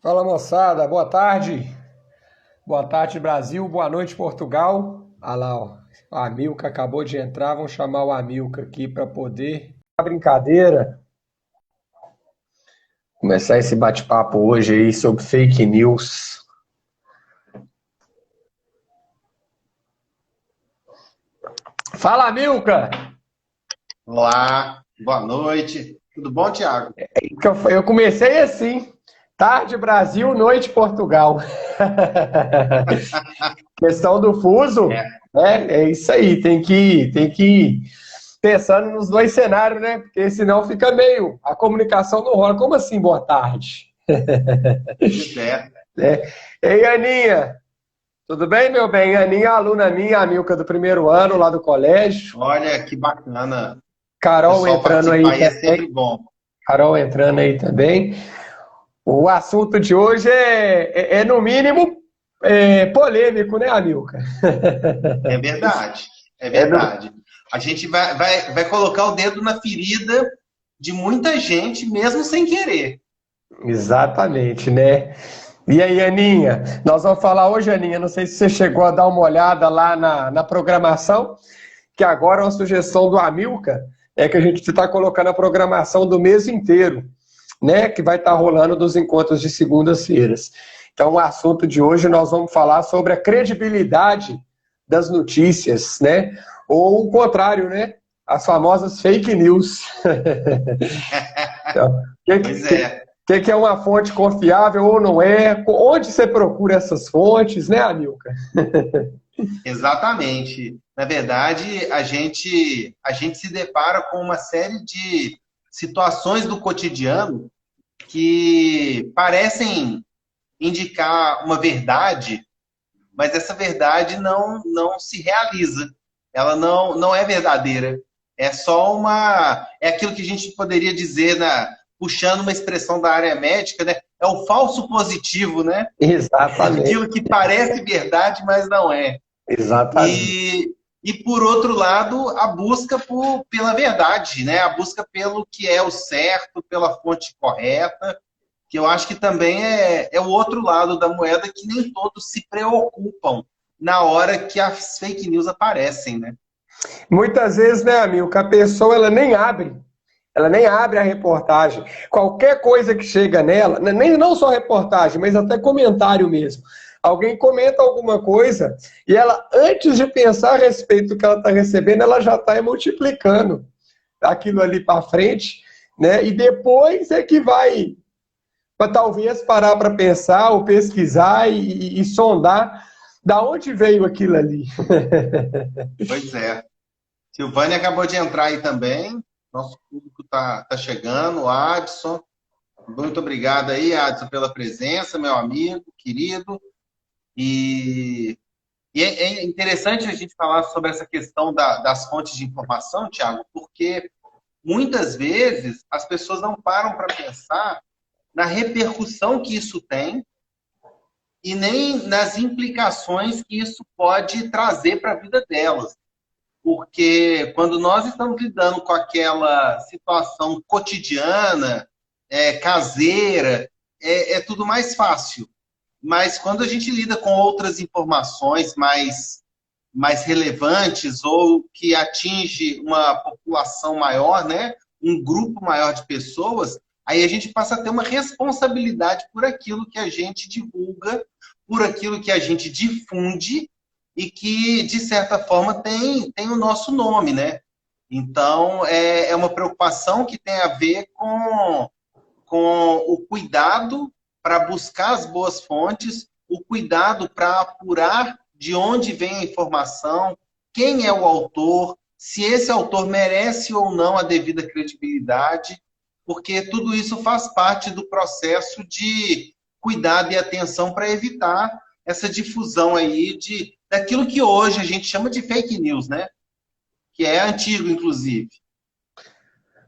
Fala moçada, boa tarde. Boa tarde Brasil, boa noite Portugal. Ah lá, ó. O Amilcar acabou de entrar, vamos chamar o Amilcar aqui para poder. A brincadeira, começar esse bate-papo hoje aí sobre fake news. Fala Amilcar! Olá, boa noite. Tudo bom, Thiago? Eu comecei assim, tarde Brasil, noite Portugal. Questão do fuso, É, é isso aí, tem que ir pensando nos dois cenários, né? Porque senão fica meio. A comunicação não rola. Como assim, boa tarde? pois é. Né? Ei, Aninha, tudo bem, meu bem? Aninha, aluna minha, a Milka do primeiro ano lá do colégio. Olha que bacana. O Carol pessoal entrando participar aí aí é também. sempre bom. Carol entrando aí também. O assunto de hoje é no mínimo, polêmico, né, Amilca? É verdade, é É no- verdade. A gente vai colocar o dedo na ferida de muita gente, mesmo sem querer. Exatamente, né? E aí, Aninha? Nós vamos falar hoje, Aninha. Não sei se você chegou a dar uma olhada lá na programação, que agora é uma sugestão do Amilcar é que a gente está colocando a programação do mês inteiro, né? Que vai estar rolando dos encontros de segundas-feiras. Então, o assunto de hoje nós vamos falar sobre a credibilidade das notícias, né? Ou o contrário, né? As famosas fake news. Então, Pois que, é, que é uma fonte confiável ou não é? Onde você procura essas fontes, né, Amilcar? exatamente. Na verdade, a gente se depara com uma série de situações do cotidiano que parecem indicar uma verdade, mas essa verdade não se realiza. Ela não é verdadeira. É só uma. É aquilo que a gente poderia dizer, puxando uma expressão da área médica, né? É o falso positivo, né? É Exatamente, aquilo que parece verdade, mas não é. exatamente. E por outro lado, a busca pela verdade, né? A busca pelo que é o certo, pela fonte correta, que eu acho que também é o outro lado da moeda que nem todos se preocupam na hora que as fake news aparecem, né? Muitas vezes, né, Amilcar, a pessoa ela nem abre a reportagem. Qualquer coisa que chega nela, nem não só reportagem, mas até comentário mesmo. Alguém comenta alguma coisa e ela, antes de pensar a respeito do que ela está recebendo, ela já está multiplicando aquilo ali para frente, né? E depois é que vai para talvez parar para pensar ou pesquisar e sondar da onde veio aquilo ali. Pois é. Silvânia acabou de entrar aí também. Nosso público tá chegando, o Adson. Muito obrigado aí, Adson, pela presença, meu amigo, querido. E, é interessante a gente falar sobre essa questão das fontes de informação, Thiago, porque muitas vezes as pessoas não param para pensar na repercussão que isso tem e nem nas implicações que isso pode trazer para a vida delas. Porque quando nós estamos lidando com aquela situação cotidiana, caseira, é tudo mais fácil. Mas quando a gente lida com outras informações mais relevantes ou que atinge uma população maior, né? Um grupo maior de pessoas, aí a gente passa a ter uma responsabilidade por aquilo que a gente divulga, por aquilo que a gente difunde e que, de certa forma, tem o nosso nome, né? Então, é uma preocupação que tem a ver com o cuidado para buscar as boas fontes, o cuidado para apurar de onde vem a informação, quem é o autor, se esse autor merece ou não a devida credibilidade, porque tudo isso faz parte do processo de cuidado e atenção para evitar essa difusão aí daquilo que hoje a gente chama de fake news, né? Que é antigo, inclusive.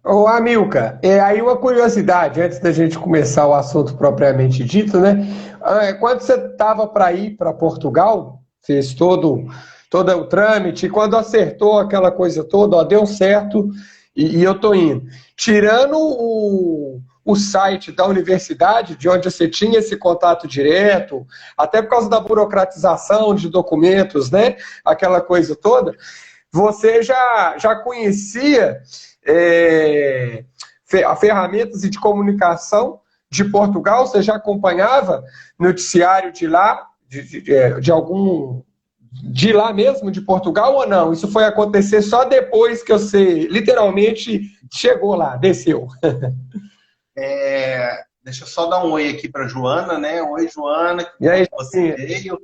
Ô, Amilcar, aí uma curiosidade, antes da gente começar o assunto propriamente dito, né? Quando você estava para ir para Portugal, fez todo o trâmite, quando acertou aquela coisa toda, ó, deu certo e eu tô indo. Tirando o site da universidade, de onde você tinha esse contato direto, até por causa da burocratização de documentos, né? Aquela coisa toda, você já conhecia ferramentas de comunicação de Portugal? Você já acompanhava noticiário de lá, de algum... de lá mesmo, de Portugal, ou não? Isso foi acontecer só depois que você literalmente chegou lá, desceu? Deixa eu só dar um oi aqui para Joana, né? Oi, Joana, que E aí, você veio.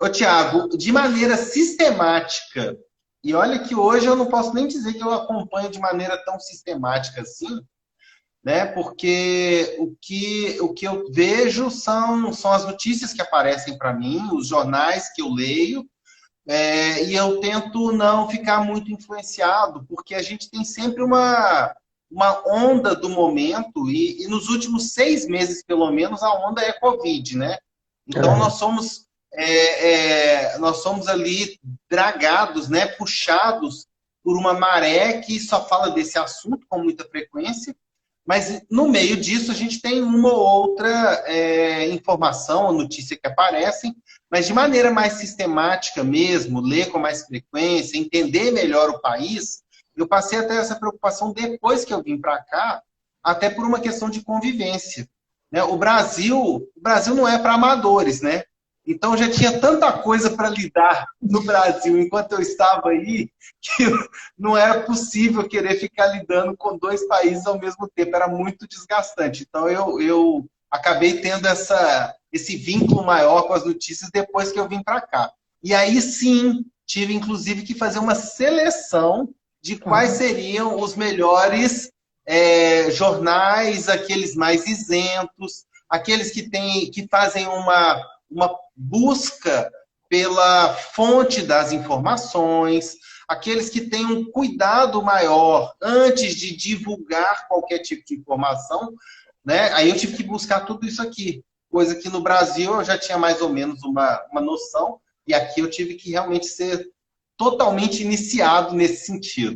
Ô, Thiago, de maneira sistemática, e olha que hoje eu não posso nem dizer que eu acompanho de maneira tão sistemática assim, né? Porque o que eu vejo são as notícias que aparecem para mim, os jornais que eu leio, e eu tento não ficar muito influenciado, porque a gente tem sempre uma onda do momento, e nos últimos 6 meses, pelo menos, a onda é Covid, né? Então, nós somos ali dragados, né? Puxados por uma maré que só fala desse assunto com muita frequência, mas no meio disso a gente tem uma ou outra informação ou notícia que aparecem, mas de maneira mais sistemática mesmo, ler com mais frequência, entender melhor o país. Eu passei a ter essa preocupação depois que eu vim para cá, até por uma questão de convivência, né? O Brasil não é para amadores, né? Então já tinha tanta coisa para lidar no Brasil enquanto eu estava aí, que não era possível querer ficar lidando com 2 países ao mesmo tempo, era muito desgastante. Então eu acabei tendo esse vínculo maior com as notícias depois que eu vim para cá. E aí sim, tive inclusive que fazer uma seleção de quais seriam os melhores jornais, aqueles mais isentos, aqueles que fazem uma busca pela fonte das informações, aqueles que têm um cuidado maior antes de divulgar qualquer tipo de informação, né? Aí eu tive que buscar tudo isso aqui, coisa que no Brasil eu já tinha mais ou menos uma noção, e aqui eu tive que realmente ser totalmente iniciado nesse sentido.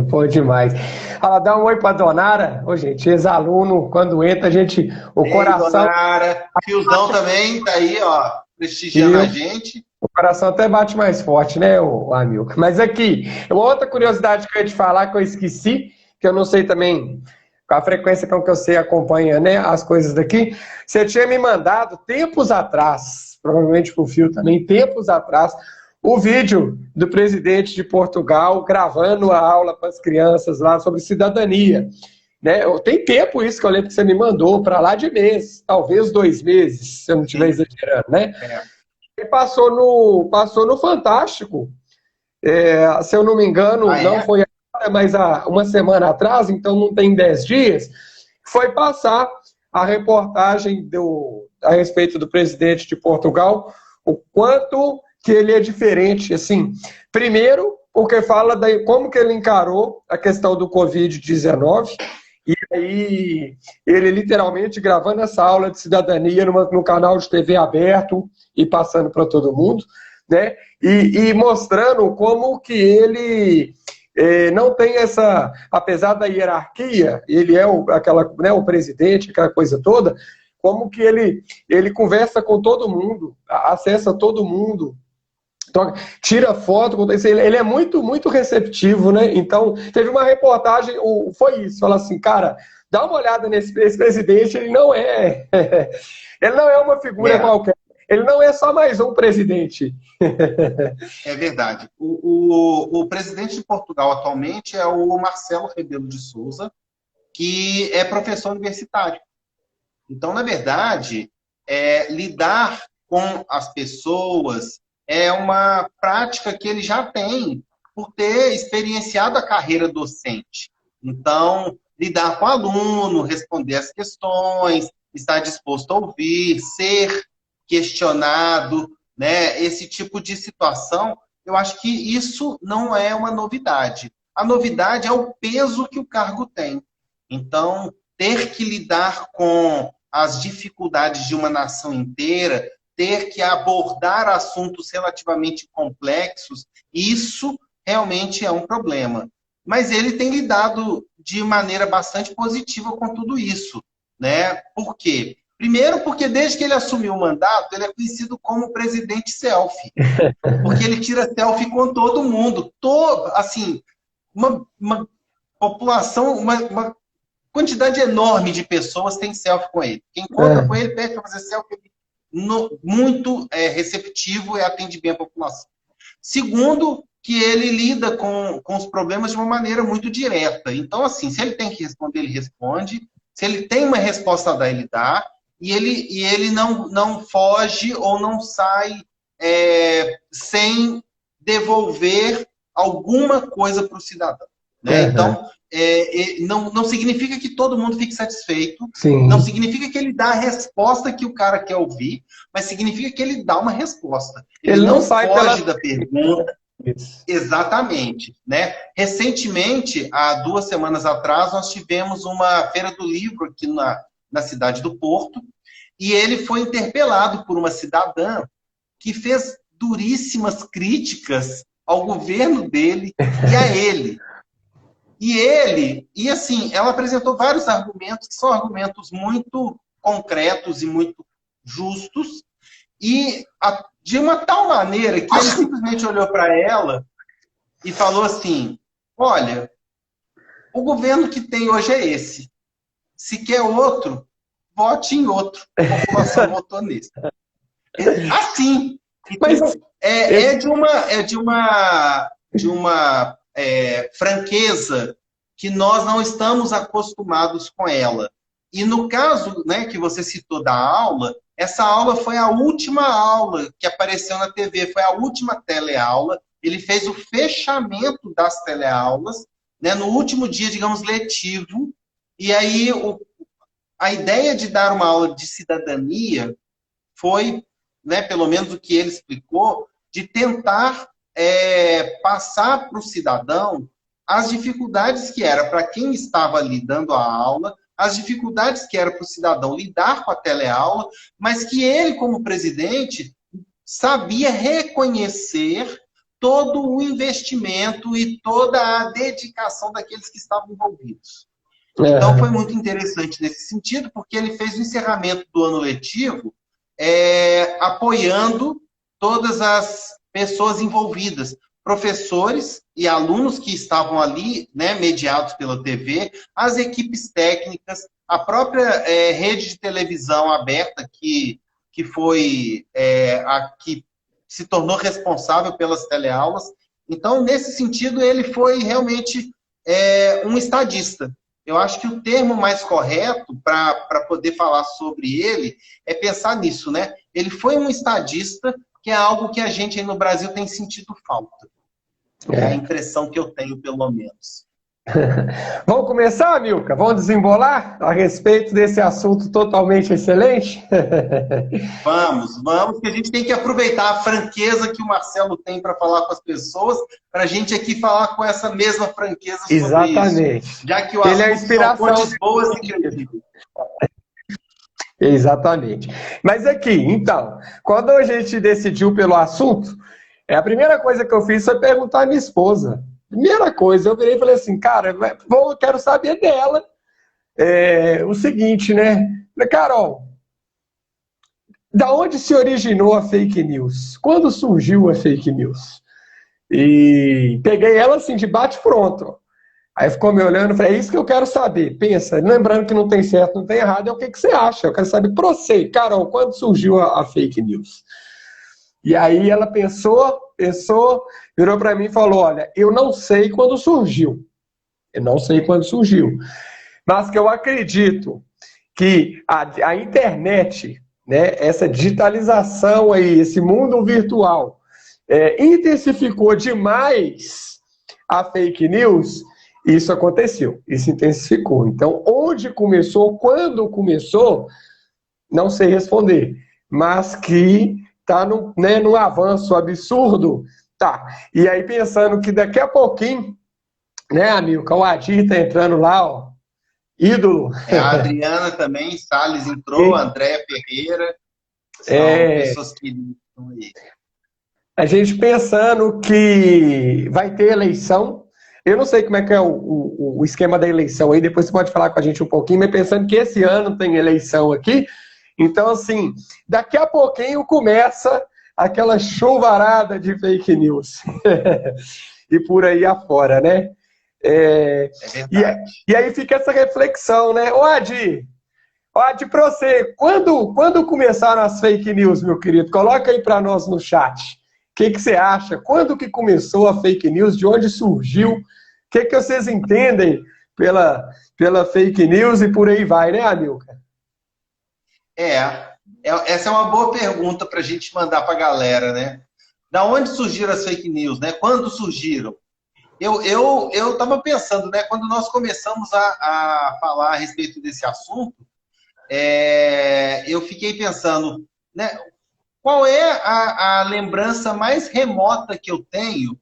Bom demais. Fala, dá um oi para a Donara. Ô, gente, ex-aluno, quando entra, o Ei, coração... Donara, Fiozão também tá aí, ó, prestigiando a gente. O coração até bate mais forte, né, o Amilcar? Mas aqui, uma outra curiosidade que eu ia te falar, que eu esqueci, que eu não sei também com a frequência com que você acompanha, né, as coisas daqui. Você tinha me mandado tempos atrás, provavelmente pro Fio também, tempos atrás, o vídeo do presidente de Portugal gravando a aula para as crianças lá sobre cidadania. Né? Tem tempo isso que eu lembro que você me mandou, para lá de mês, talvez 2 meses, se eu não estiver exagerando, né? E passou no Fantástico, se eu não me engano, não foi agora, mas há uma semana atrás, então não tem 10 dias, foi passar a reportagem a respeito do presidente de Portugal, o quanto que ele é diferente, assim, primeiro, porque fala como que ele encarou a questão do Covid-19, e aí ele literalmente gravando essa aula de cidadania no canal de TV aberto e passando para todo mundo, né? E mostrando como que ele não tem essa, apesar da hierarquia, ele é o presidente, aquela coisa toda, como que ele conversa com todo mundo, acessa todo mundo, tira foto, ele é muito, muito receptivo, né? Então, teve uma reportagem, foi isso, fala assim, cara, dá uma olhada nesse presidente, ele não é uma figura qualquer, ele não é só mais um presidente. É verdade. O presidente de Portugal atualmente é o Marcelo Rebelo de Sousa, que é professor universitário. Então, na verdade, lidar com as pessoas é uma prática que ele já tem por ter experienciado a carreira docente. Então, lidar com o aluno, responder as questões, estar disposto a ouvir, ser questionado, né? Esse tipo de situação, eu acho que isso não é uma novidade. A novidade é o peso que o cargo tem. Então, ter que lidar com as dificuldades de uma nação inteira, ter que abordar assuntos relativamente complexos, isso realmente é um problema. mas ele tem lidado de maneira bastante positiva com tudo isso, né? Por quê? Primeiro, porque desde que ele assumiu o mandato, ele é conhecido como presidente selfie, porque ele tira selfie com todo mundo, assim, uma população, uma quantidade enorme de pessoas tem selfie com ele. Quem encontra com ele pede para fazer selfie, muito receptivo e atende bem a população. Segundo, que ele lida com os problemas de uma maneira muito direta. Então, assim, se ele tem que responder, ele responde. Se ele tem uma resposta a dar, ele dá. E ele não foge ou não sai sem devolver alguma coisa para o cidadão. Né? Então, não significa que todo mundo fique satisfeito. Sim. Não significa que ele dá a resposta que o cara quer ouvir, mas significa que ele dá uma resposta. Ele não foge da pergunta. Isso. Exatamente. Né? Recentemente, há 2 semanas atrás, nós tivemos uma feira do livro aqui na cidade do Porto, e ele foi interpelado por uma cidadã que fez duríssimas críticas ao governo dele e a ele. E assim, ela apresentou vários argumentos, que são argumentos muito concretos e muito justos, e de uma tal maneira que ele simplesmente olhou para ela e falou assim: olha, o governo que tem hoje é esse. Se quer outro, vote em outro. A população votou nesse. Assim. Então, de uma franqueza que nós não estamos acostumados com ela. E no caso, né, que você citou da aula, essa aula foi a última aula que apareceu na TV, foi a última teleaula. Ele fez o fechamento das teleaulas, né, no último dia, digamos, letivo. E aí, a ideia de dar uma aula de cidadania foi, né, pelo menos o que ele explicou, de tentar passar para o cidadão as dificuldades que era para quem estava ali dando a aula, as dificuldades que era para o cidadão lidar com a teleaula, mas que ele, como presidente, sabia reconhecer todo o investimento e toda a dedicação daqueles que estavam envolvidos. Então, foi muito interessante nesse sentido, porque ele fez o encerramento do ano letivo apoiando todas as pessoas envolvidas, professores e alunos que estavam ali, né, mediados pela TV, as equipes técnicas, a própria rede de televisão aberta que foi a que se tornou responsável pelas teleaulas. Então, nesse sentido, ele foi realmente um estadista. Eu acho que o termo mais correto para poder falar sobre ele é pensar nisso, né? Ele foi um estadista, que é algo que a gente aí no Brasil tem sentido falta. É a impressão que eu tenho, pelo menos. Vamos começar, Milka? Vamos desembolar a respeito desse assunto totalmente excelente? Vamos, que a gente tem que aproveitar a franqueza que o Marcelo tem para falar com as pessoas, para a gente aqui falar com essa mesma franqueza sobre Exatamente. Isso. Já que o assunto é a inspiração são fontes boas e credíveis. Exatamente. Mas aqui, então, quando a gente decidiu pelo assunto, a primeira coisa que eu fiz foi perguntar à minha esposa. Primeira coisa, eu virei e falei assim, cara, eu quero saber dela o seguinte, né? Falei, Carol, da onde se originou a fake news? Quando surgiu a fake news? E peguei ela assim, de bate-pronto. Aí ficou me olhando e falei, é isso que eu quero saber. Pensa, lembrando que não tem certo, não tem errado, é o que você acha. Eu quero saber para você, Carol, quando surgiu a fake news? E aí ela pensou, virou para mim e falou, olha, eu não sei quando surgiu. Eu não sei quando surgiu. Mas que eu acredito que a internet, né, essa digitalização aí, esse mundo virtual, intensificou demais a fake news. Isso aconteceu, isso intensificou. Então, onde começou, quando começou, não sei responder. Mas que está num avanço absurdo, tá. E aí pensando que daqui a pouquinho, né, Amilcar, o Adir está entrando lá, ó, ídolo. A Adriana também, Salles entrou, a Andréa Ferreira, são pessoas que estão aí. A gente pensando que vai ter eleição, Eu não sei como é que é o esquema da eleição aí, depois você pode falar com a gente um pouquinho, mas pensando que esse ano tem eleição aqui, então, assim, daqui a pouquinho começa aquela chuvarada de fake news. E por aí afora, né? É verdade. E aí fica essa reflexão, né? Adi, pra você, quando começaram as fake news, meu querido? Coloca aí para nós no chat. O que você acha? Quando que começou a fake news? De onde surgiu? O que vocês entendem pela fake news e por aí vai, né, Amilcar? Essa é uma boa pergunta para a gente mandar para a galera, né? Da onde surgiram as fake news, né? Quando surgiram? Eu estava pensando, né? Quando nós começamos a falar a respeito desse assunto, eu fiquei pensando, né? Qual é a lembrança mais remota que eu tenho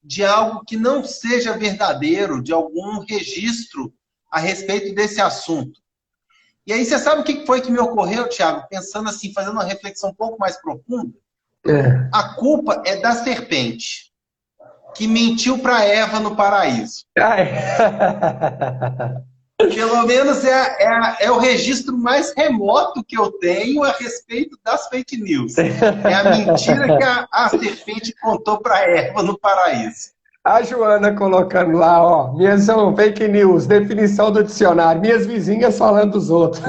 de algo que não seja verdadeiro, de algum registro a respeito desse assunto? E aí, você sabe o que foi que me ocorreu, Thiago? Pensando assim, fazendo uma reflexão um pouco mais profunda. A culpa é da serpente, que mentiu para Eva no paraíso. Pelo menos é o registro mais remoto que eu tenho a respeito das fake news. É a mentira que a serpente contou para Eva no paraíso. A Joana colocando lá, ó, minhas são fake news, definição do dicionário, minhas vizinhas falando dos outros.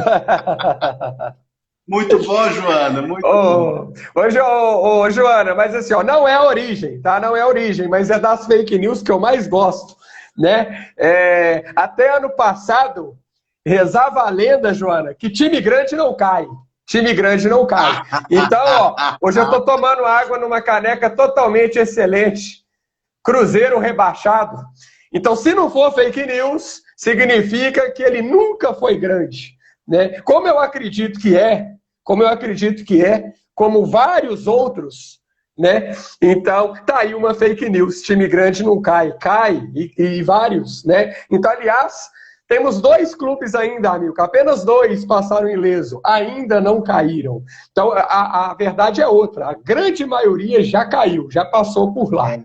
Muito bom, Joana, muito bom. Ô, Joana, mas assim, ó, não é a origem, tá? Não é a origem, mas é das fake news que eu mais gosto, né? Até ano passado, rezava a lenda, Joana, que time grande não cai. Time grande não cai. Então, ó, hoje eu tô tomando água numa caneca totalmente excelente. Cruzeiro rebaixado. Então, se não for fake news, significa que ele nunca foi grande, né? Como eu acredito que é, como vários outros, né? Então, tá aí uma fake news. Time grande não cai, e vários, né? Então, aliás, temos 2 clubes ainda, Amilcar. Apenas 2 passaram ileso. Ainda não caíram. Então, a verdade é outra. A grande maioria já caiu, já passou por lá.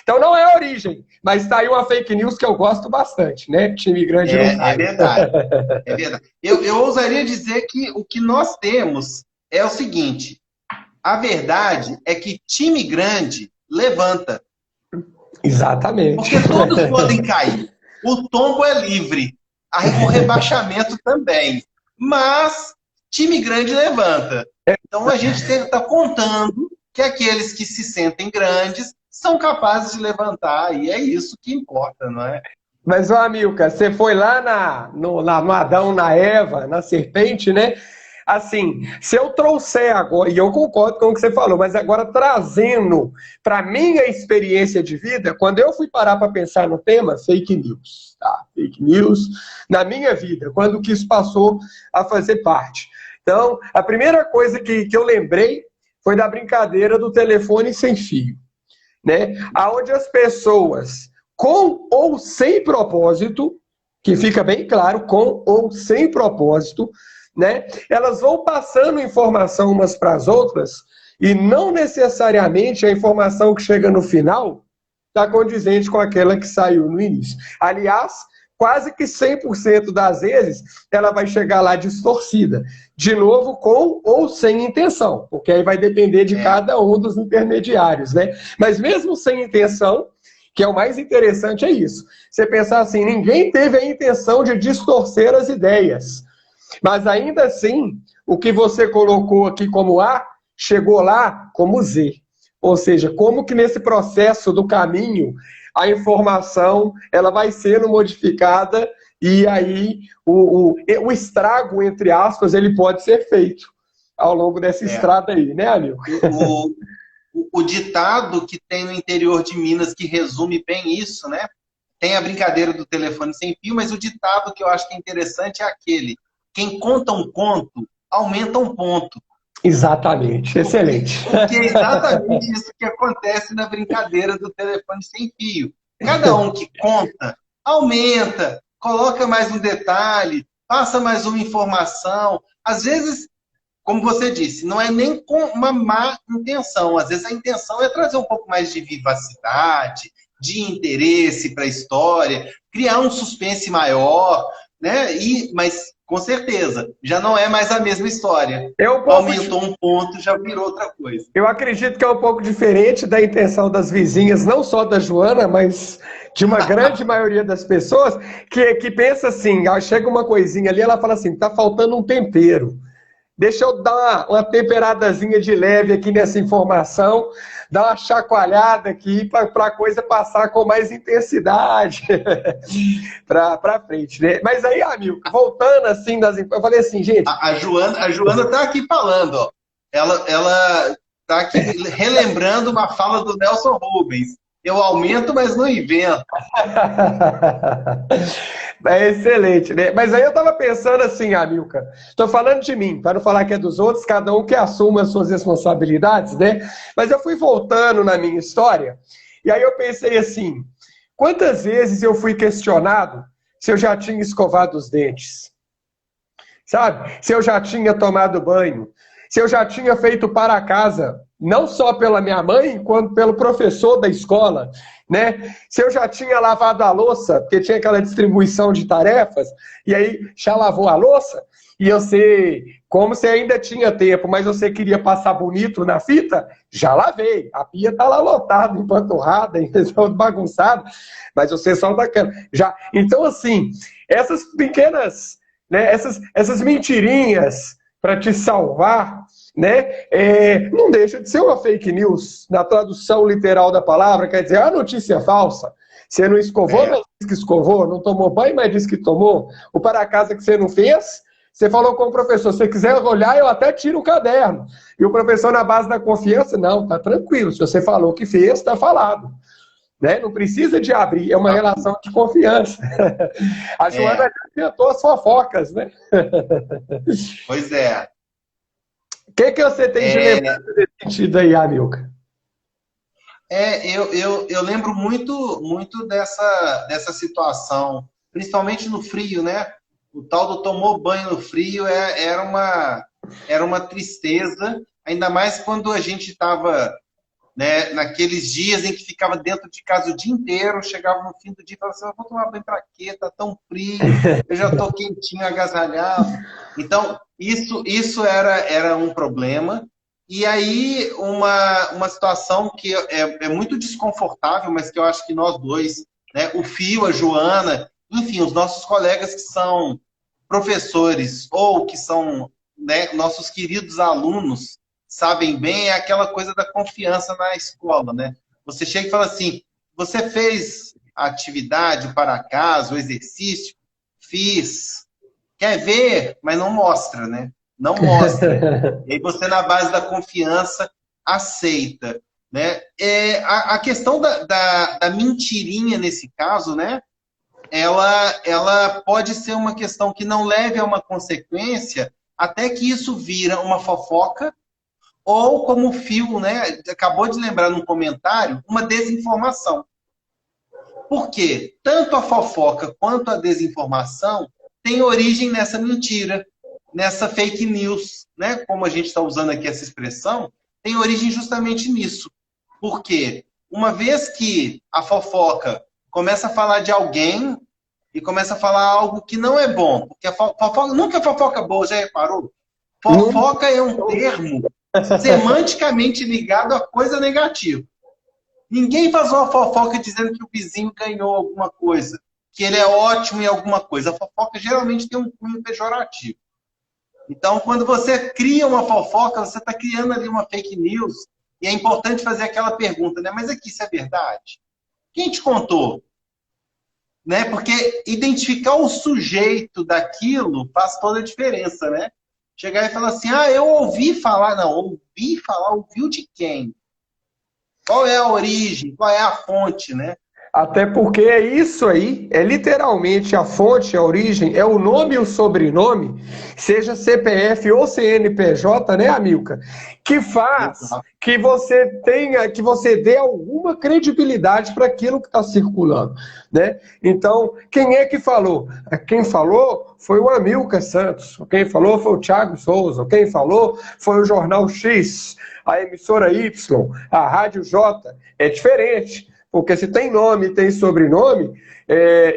Então, não é a origem. Mas tá aí uma fake news que eu gosto bastante, né? Time grande não cai. É verdade. É verdade. Eu ousaria dizer que o que nós temos é o seguinte. A verdade é que time grande levanta. Exatamente. Porque todos podem cair. O tombo é livre. O rebaixamento também. Mas time grande levanta. Então a gente está contando que aqueles que se sentem grandes são capazes de levantar. E é isso que importa, não é? Mas, ô Amilcar, você foi lá no Adão, na Eva, na serpente, né? Assim, se eu trouxer agora, e eu concordo com o que você falou, mas agora trazendo para minha experiência de vida, quando eu fui parar para pensar no tema, fake news, tá? Fake news na minha vida, quando que isso passou a fazer parte. Então, a primeira coisa que eu lembrei foi da brincadeira do telefone sem fio, né? Onde as pessoas, com ou sem propósito, que fica bem claro, com ou sem propósito, né? Elas vão passando informação umas para as outras e não necessariamente a informação que chega no final está condizente com aquela que saiu no início. Aliás, quase que 100% das vezes ela vai chegar lá distorcida. De novo, com ou sem intenção, porque aí vai depender de cada um dos intermediários, né? Mas mesmo sem intenção, que é o mais interessante, é isso. Você pensar assim, ninguém teve a intenção de distorcer as ideias. Mas ainda assim, o que você colocou aqui como A, chegou lá como Z. Ou seja, como que nesse processo do caminho, a informação ela vai sendo modificada e aí o estrago, entre aspas, ele pode ser feito ao longo dessa estrada aí, né, Anil? O ditado que tem no interior de Minas que resume bem isso, né? Tem a brincadeira do telefone sem fio, mas o ditado que eu acho que é interessante é aquele: quem conta um conto, aumenta um ponto. Exatamente, excelente. Porque é exatamente isso que acontece na brincadeira do telefone sem fio. Cada um que conta, aumenta, coloca mais um detalhe, passa mais uma informação. Às vezes, como você disse, não é nem com uma má intenção. Às vezes a intenção é trazer um pouco mais de vivacidade, de interesse para a história, criar um suspense maior, né? Mas, com certeza, já não é mais a mesma história. Aumentou um ponto, já virou outra coisa. Eu acredito que é um pouco diferente da intenção das vizinhas, não só da Joana, mas de uma grande maioria das pessoas, que pensa assim, chega uma coisinha ali, ela fala assim, tá faltando um tempero. Deixa eu dar uma temperadazinha de leve aqui nessa informação, dar uma chacoalhada aqui para a coisa passar com mais intensidade para frente, né? Mas aí, amigo, voltando assim, eu falei assim, gente... A Joana tá aqui falando, ó. Ela tá aqui relembrando uma fala do Nelson Rubens. Eu aumento, mas não invento. É excelente, né? Mas aí eu tava pensando assim, Amilcar, tô falando de mim, para não falar que é dos outros, cada um que assuma as suas responsabilidades, né? Mas eu fui voltando na minha história, e aí eu pensei assim, quantas vezes eu fui questionado se eu já tinha escovado os dentes? Sabe? Se eu já tinha tomado banho, se eu já tinha feito para casa, não só pela minha mãe, quanto pelo professor da escola, né? Se eu já tinha lavado a louça, porque tinha aquela distribuição de tarefas, e aí já lavou a louça, e eu sei, como você ainda tinha tempo, mas você queria passar bonito na fita, já lavei. A pia tá lá lotada, empanturrada, bagunçada, mas você só daquela. Já. Então, assim, essas pequenas, né, essas mentirinhas para te salvar, né, não deixa de ser uma fake news, na tradução literal da palavra, quer dizer, a notícia falsa. Você não escovou, mas disse que escovou, não tomou banho, mas disse que tomou. O para casa que você não fez, você falou com o professor, se você quiser olhar, eu até tiro o caderno. E o professor, na base da confiança, não, tá tranquilo, se você falou que fez, tá falado. Né? Não precisa de abrir, é uma relação de confiança. A Joana já inventou as fofocas, né? Pois é. O que você tem de lembrança desse sentido aí, Amilcar? Eu lembro muito dessa situação, principalmente no frio, né? O tal do tomou banho no frio era uma tristeza, ainda mais quando a gente estava, né, naqueles dias em que ficava dentro de casa o dia inteiro, chegava no fim do dia e falava assim, eu vou tomar banho pra quê? Tá tão frio, eu já tô quentinho, agasalhado. Então, isso era um problema. E aí, uma situação que é muito desconfortável, mas que eu acho que nós dois, né, o Fio, a Joana, enfim, os nossos colegas que são professores ou que são, né, nossos queridos alunos, sabem bem, é aquela coisa da confiança na escola, né? Você chega e fala assim, você fez a atividade para casa, o exercício? Fiz. Quer ver? Mas não mostra, né? Não mostra. E aí você, na base da confiança, aceita. Né? A questão da mentirinha nesse caso, né? Ela pode ser uma questão que não leve a uma consequência até que isso vira uma fofoca ou, como o Fio, né, acabou de lembrar num comentário, uma desinformação. Por quê? Tanto a fofoca quanto a desinformação tem origem nessa mentira, nessa fake news, né? Como a gente está usando aqui essa expressão, tem origem justamente nisso. Por quê? Uma vez que a fofoca começa a falar de alguém e começa a falar algo que não é bom, porque a fofoca, nunca é fofoca boa, já reparou? Fofoca é um termo semanticamente ligado a coisa negativa. Ninguém faz uma fofoca dizendo que o vizinho ganhou alguma coisa, que ele é ótimo em alguma coisa. A fofoca geralmente tem um cunho pejorativo. Então, quando você cria uma fofoca, você está criando ali uma fake news, e é importante fazer aquela pergunta, né? Mas aqui, isso é verdade? Quem te contou? Né? Porque identificar o sujeito daquilo faz toda a diferença, né? Chegar e falar assim, eu ouvi falar. Não, ouvi falar, ouviu de quem? Qual é a origem? Qual é a fonte, né? Até porque é isso aí, é literalmente a fonte, a origem, é o nome e o sobrenome, seja CPF ou CNPJ, né, Amilcar? Que faz que você tenha, que você dê alguma credibilidade para aquilo que está circulando, né? Então, quem é que falou? Quem falou foi o Amilcar Santos, quem falou foi o Thiago Souza, quem falou foi o Jornal X, a emissora Y, a Rádio J. É diferente. Porque se tem nome e tem sobrenome,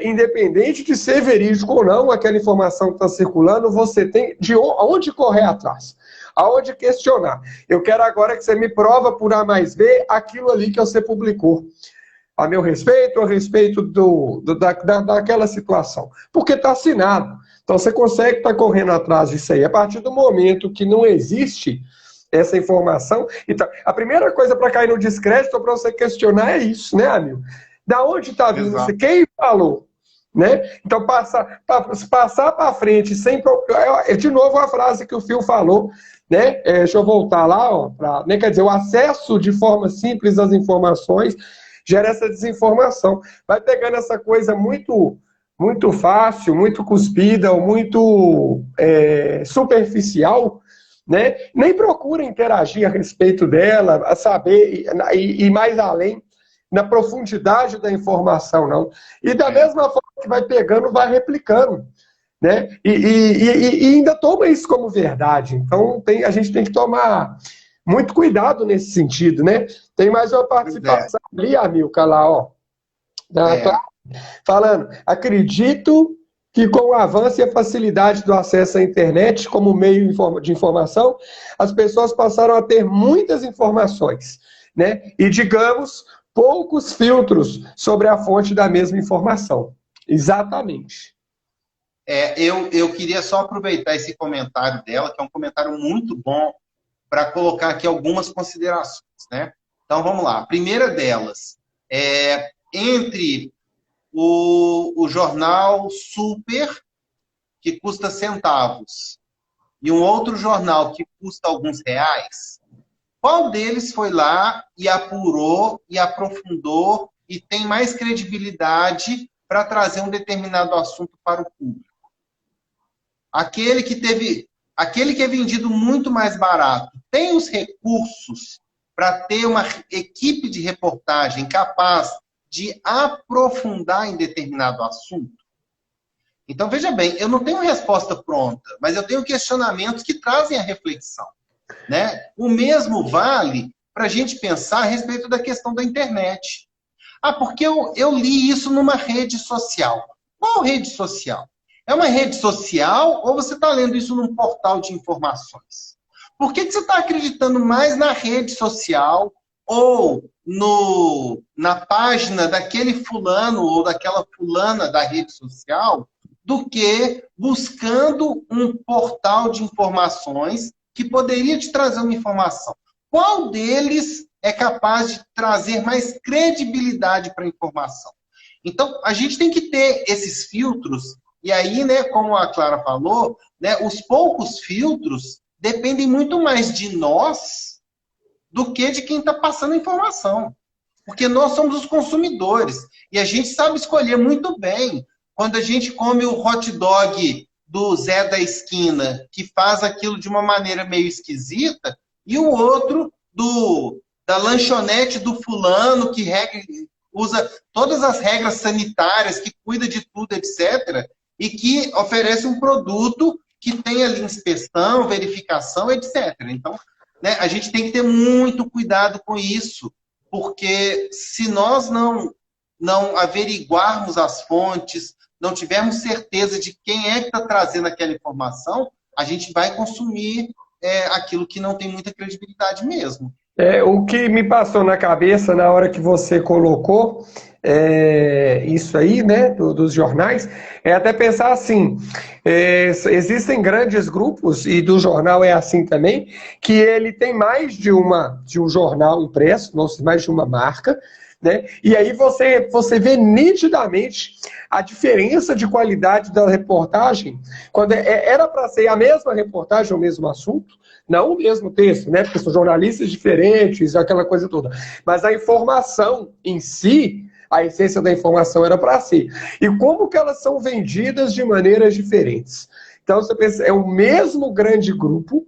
independente de ser verídico ou não, aquela informação que está circulando, você tem de onde correr atrás, aonde questionar. Eu quero agora que você me prova por A mais B aquilo ali que você publicou. A meu respeito, a respeito daquela situação. Porque está assinado. Então você consegue estar correndo atrás disso aí. A partir do momento que não existe essa informação. Então, a primeira coisa para cair no descrédito, para você questionar, é isso, né, amigo? Da onde está vindo isso? Quem falou? Né? Então, passar para frente, sem. De novo, a frase que o Phil falou, né? Deixa eu voltar lá, ó, né? Quer dizer, o acesso de forma simples às informações gera essa desinformação. Vai pegando essa coisa muito, muito fácil, muito cuspida, ou muito superficial, né? Nem procura interagir a respeito dela, a saber, e mais além, na profundidade da informação, não. E da mesma forma que vai pegando, vai replicando, né? E ainda toma isso como verdade. Então, a gente tem que tomar muito cuidado nesse sentido, né? Tem mais uma participação ali, Amilcar, lá, ó. Falando, acredito que com o avanço e a facilidade do acesso à internet como meio de informação, as pessoas passaram a ter muitas informações, né? E, digamos, poucos filtros sobre a fonte da mesma informação. Exatamente. Eu queria só aproveitar esse comentário dela, que é um comentário muito bom, para colocar aqui algumas considerações, né? Então, vamos lá. A primeira delas, entre o jornal Super, que custa centavos, e um outro jornal que custa alguns reais, qual deles foi lá e apurou e aprofundou e tem mais credibilidade para trazer um determinado assunto para o público? Aquele que é vendido muito mais barato, tem os recursos para ter uma equipe de reportagem capaz de aprofundar em determinado assunto? Então, veja bem, eu não tenho resposta pronta, mas eu tenho questionamentos que trazem a reflexão, né? O mesmo vale para a gente pensar a respeito da questão da internet. Porque eu li isso numa rede social. Qual rede social? É uma rede social ou você está lendo isso num portal de informações? Por que você está acreditando mais na rede social ou na página daquele fulano ou daquela fulana da rede social do que buscando um portal de informações que poderia te trazer uma informação? Qual deles é capaz de trazer mais credibilidade para a informação? Então, a gente tem que ter esses filtros, e aí, né, como a Clara falou, né, os poucos filtros dependem muito mais de nós do que de quem está passando a informação. Porque nós somos os consumidores, e a gente sabe escolher muito bem quando a gente come o hot dog do Zé da esquina, que faz aquilo de uma maneira meio esquisita, e o outro da lanchonete do fulano, que usa todas as regras sanitárias, que cuida de tudo, etc., e que oferece um produto que tem ali inspeção, verificação, etc. Então, né, a gente tem que ter muito cuidado com isso, porque se nós não averiguarmos as fontes, não tivermos certeza de quem é que está trazendo aquela informação, a gente vai consumir aquilo que não tem muita credibilidade mesmo. O que me passou na cabeça na hora que você colocou isso aí, né, dos jornais, é até pensar assim, existem grandes grupos, e do jornal é assim também, que ele tem mais de um jornal impresso, mais de uma marca, né? E aí você vê nitidamente a diferença de qualidade da reportagem, quando era para ser a mesma reportagem, o mesmo assunto, não o mesmo texto, né? Porque são jornalistas diferentes, aquela coisa toda. Mas a informação em si, a essência da informação era para si. E como que elas são vendidas de maneiras diferentes? Então, você pensa, é o mesmo grande grupo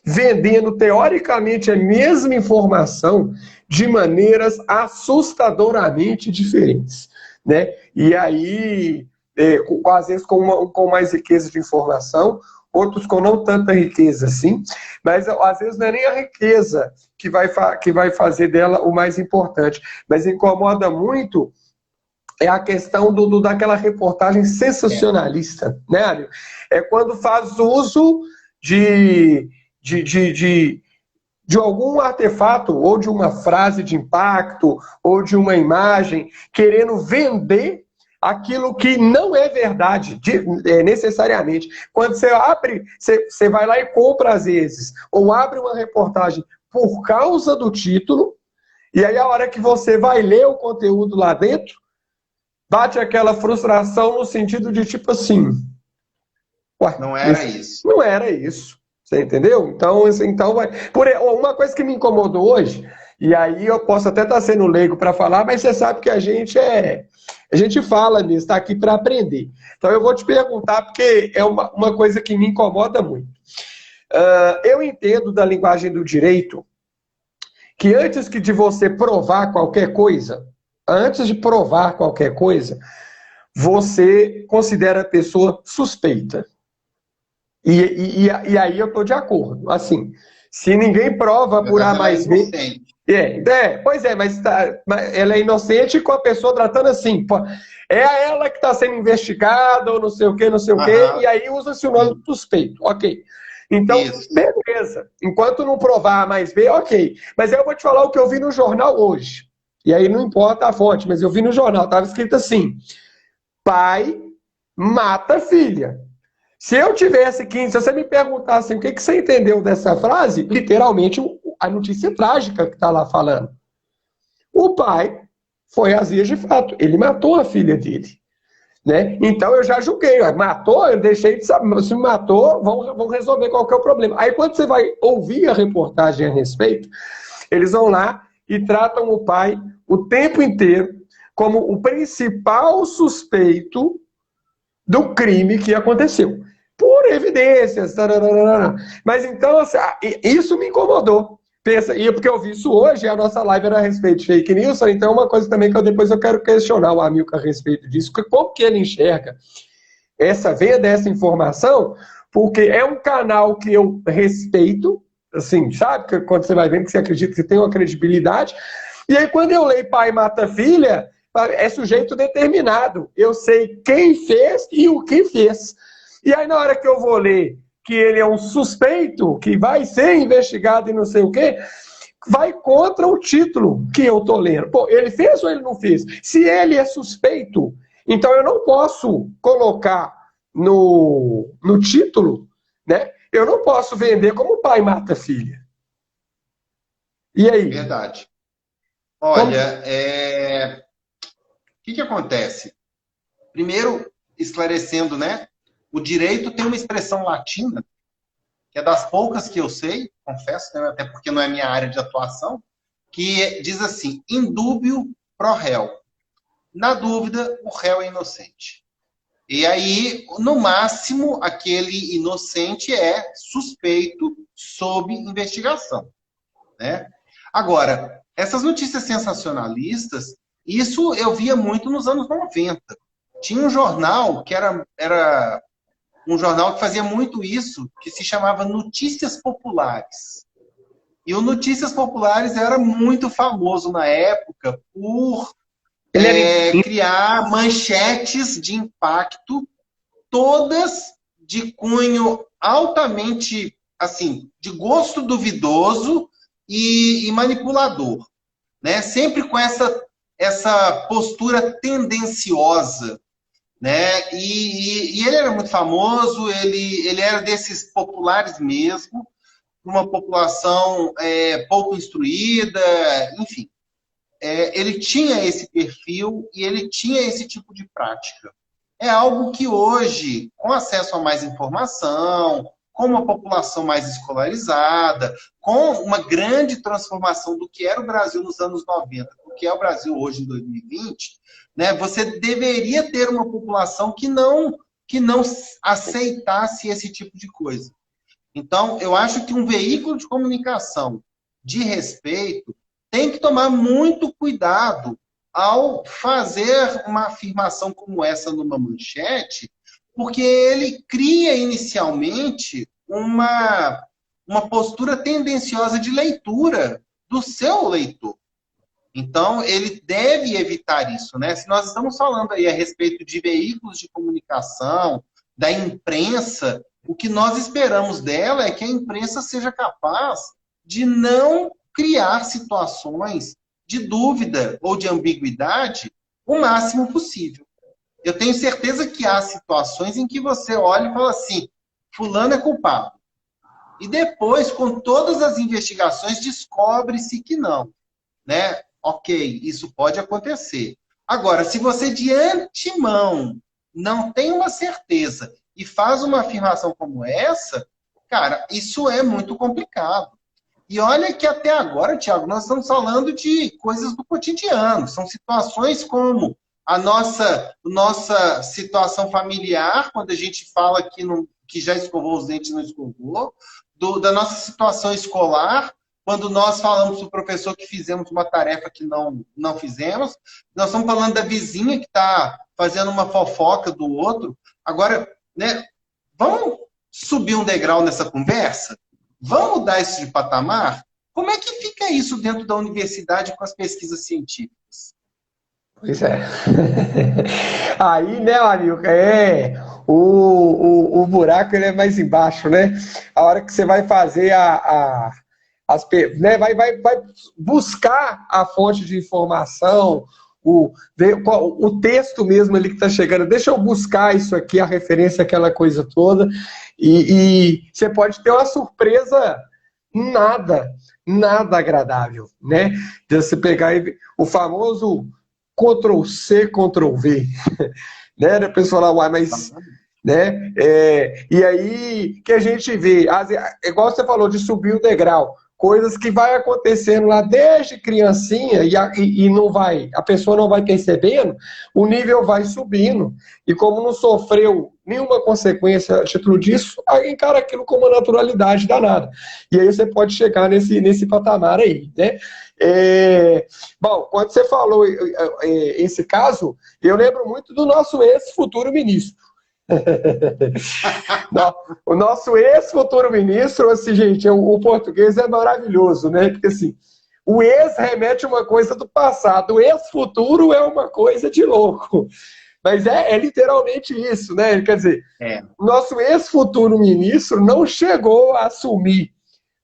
vendendo, teoricamente, a mesma informação de maneiras assustadoramente diferentes, né? E aí, às vezes, com mais riqueza de informação, outros com não tanta riqueza assim, mas às vezes não é nem a riqueza que vai fazer dela o mais importante, mas incomoda muito é a questão daquela reportagem sensacionalista, né, Ari? É quando faz uso de, de, de, de algum artefato, ou de uma frase de impacto, ou de uma imagem, querendo vender aquilo que não é verdade, necessariamente. Quando você abre, você vai lá e compra às vezes, ou abre uma reportagem por causa do título, e aí a hora que você vai ler o conteúdo lá dentro, bate aquela frustração no sentido de tipo assim, ué, não era isso. Não era isso. Você entendeu? Então, uma coisa que me incomodou hoje, e aí eu posso até estar sendo leigo para falar, mas você sabe que a gente fala nisso, está aqui para aprender. Então eu vou te perguntar, porque é uma coisa que me incomoda muito. Eu entendo da linguagem do direito que antes de você provar qualquer coisa, você considera a pessoa suspeita. E aí eu estou de acordo. Assim, se ninguém prova por A mais B. Pois é, mas ela é inocente com a pessoa tratando assim. Pô, é ela que está sendo investigada, ou não sei o quê, e aí usa-se o nome suspeito. Ok. Então, beleza. Enquanto não provar A mais B, ok. Mas eu vou te falar o que eu vi no jornal hoje. E aí não importa a fonte, mas eu vi no jornal, estava escrito assim: pai mata filha. Se eu tivesse 15, se você me perguntasse o que você entendeu dessa frase, literalmente a notícia trágica que está lá falando. O pai foi às vias de fato, ele matou a filha dele. Né? Então eu já julguei, matou, eu deixei de saber, se me matou, vão resolver qual que é o problema. Aí quando você vai ouvir a reportagem a respeito, eles vão lá e tratam o pai o tempo inteiro como o principal suspeito do crime que aconteceu. Por evidências. Tararara. Mas então, assim, isso me incomodou. Pensa, e porque eu vi isso hoje, a nossa live era a respeito de fake news, então é uma coisa também que depois eu quero questionar o Amilcar a respeito disso, como que ele enxerga essa venda dessa informação, porque é um canal que eu respeito, assim, sabe? Que quando você vai vendo que você acredita que tem uma credibilidade, e aí quando eu leio pai mata filha, é sujeito determinado. Eu sei quem fez e o que fez. E aí, na hora que eu vou ler que ele é um suspeito, que vai ser investigado e não sei o quê, vai contra o título que eu estou lendo. Pô, ele fez ou ele não fez? Se ele é suspeito, então eu não posso colocar no título, né? Eu não posso vender como pai mata filha. E aí? Verdade. Olha, o que acontece? Primeiro, esclarecendo, né? O direito tem uma expressão latina, que é das poucas que eu sei, confesso, né, até porque não é minha área de atuação, que diz assim: in dubio pro réu. Na dúvida, o réu é inocente. E aí, no máximo, aquele inocente é suspeito sob investigação. Né? Agora, essas notícias sensacionalistas, isso eu via muito nos anos 90. Tinha um jornal que era um jornal que fazia muito isso, que se chamava Notícias Populares. E o Notícias Populares era muito famoso na época por criar manchetes de impacto, todas de cunho altamente, assim, de gosto duvidoso e manipulador. Né? Sempre com essa postura tendenciosa. Né? E ele era muito famoso, ele era desses populares mesmo, uma população pouco instruída, enfim. Ele tinha esse perfil e ele tinha esse tipo de prática. É algo que hoje, com acesso a mais informação, com uma população mais escolarizada, com uma grande transformação do que era o Brasil nos anos 90, do que é o Brasil hoje em 2020, né, você deveria ter uma população que não aceitasse esse tipo de coisa. Então, eu acho que um veículo de comunicação de respeito tem que tomar muito cuidado ao fazer uma afirmação como essa numa manchete, porque ele cria inicialmente uma postura tendenciosa de leitura do seu leitor. Então, ele deve evitar isso, né? Se nós estamos falando aí a respeito de veículos de comunicação, da imprensa, o que nós esperamos dela é que a imprensa seja capaz de não criar situações de dúvida ou de ambiguidade o máximo possível. Eu tenho certeza que há situações em que você olha e fala assim, fulano é culpado. E depois, com todas as investigações, descobre-se que não, né? Ok, isso pode acontecer. Agora, se você de antemão não tem uma certeza e faz uma afirmação como essa, cara, isso é muito complicado. E olha que até agora, Thiago, nós estamos falando de coisas do cotidiano. São situações como a nossa situação familiar, quando a gente fala que já escovou os dentes e não escovou, da nossa situação escolar, quando nós falamos para o professor que fizemos uma tarefa que não fizemos. Nós estamos falando da vizinha que está fazendo uma fofoca do outro. Agora, né, vamos subir um degrau nessa conversa? Vamos mudar isso de patamar? Como é que fica isso dentro da universidade com as pesquisas científicas? Pois é. Aí, né, amigo, o buraco ele é mais embaixo, né? A hora que você vai fazer né, vai buscar a fonte de informação, o texto mesmo ali que está chegando. Deixa eu buscar isso aqui, a referência, aquela coisa toda, e você pode ter uma surpresa nada agradável, né? De você pegar o famoso Ctrl+C, Ctrl+V, né? A pessoa lá, uai, mas... né? E aí que a gente vê, igual você falou, de subir o degrau, coisas que vai acontecendo lá desde criancinha e não vai, a pessoa não vai percebendo, o nível vai subindo, e como não sofreu nenhuma consequência a título disso, aí encara aquilo com uma naturalidade danada. E aí você pode chegar nesse patamar aí, né? Bom, quando você falou esse caso, eu lembro muito do nosso ex-futuro ministro. O nosso ex-futuro ministro, assim, gente, o português é maravilhoso, né? Porque assim, o ex remete a uma coisa do passado, o ex-futuro é uma coisa de louco. Mas é literalmente isso, né? Quer dizer, nosso ex-futuro ministro não chegou a assumir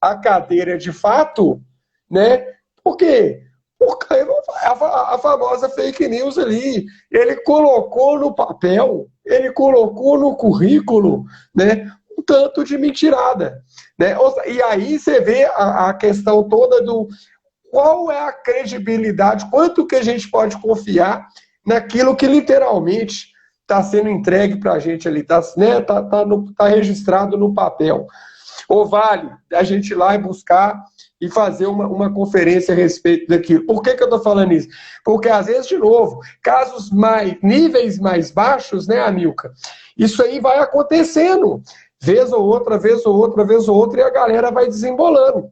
a cadeira de fato, né? Por quê? Porque a famosa fake news ali, ele colocou no papel, ele colocou no currículo, né, um tanto de mentirada, né? E aí você vê a questão toda do qual é a credibilidade, quanto que a gente pode confiar naquilo que literalmente está sendo entregue para a gente ali, tá registrado no papel. Ou vale a gente ir lá e buscar e fazer uma conferência a respeito daquilo. Por que eu estou falando isso? Porque, às vezes, de novo, níveis mais baixos, né, Amilca? Isso aí vai acontecendo, vez ou outra, e a galera vai desembolando.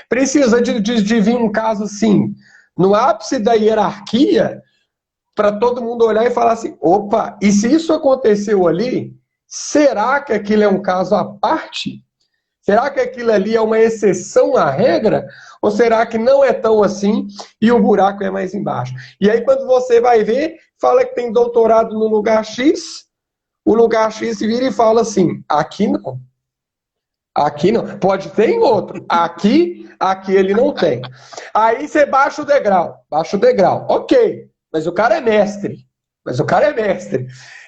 Precisa de vir um caso assim, no ápice da hierarquia, para todo mundo olhar e falar assim, opa, e se isso aconteceu ali, será que aquilo é um caso à parte? Será que aquilo ali é uma exceção à regra? Ou será que não é tão assim e o buraco é mais embaixo? E aí, quando você vai ver, fala que tem doutorado no lugar X, o lugar X vira e fala assim, aqui não. Aqui não. Pode ter em outro. Aqui ele não tem. Aí você baixa o degrau. Ok, mas o cara é mestre.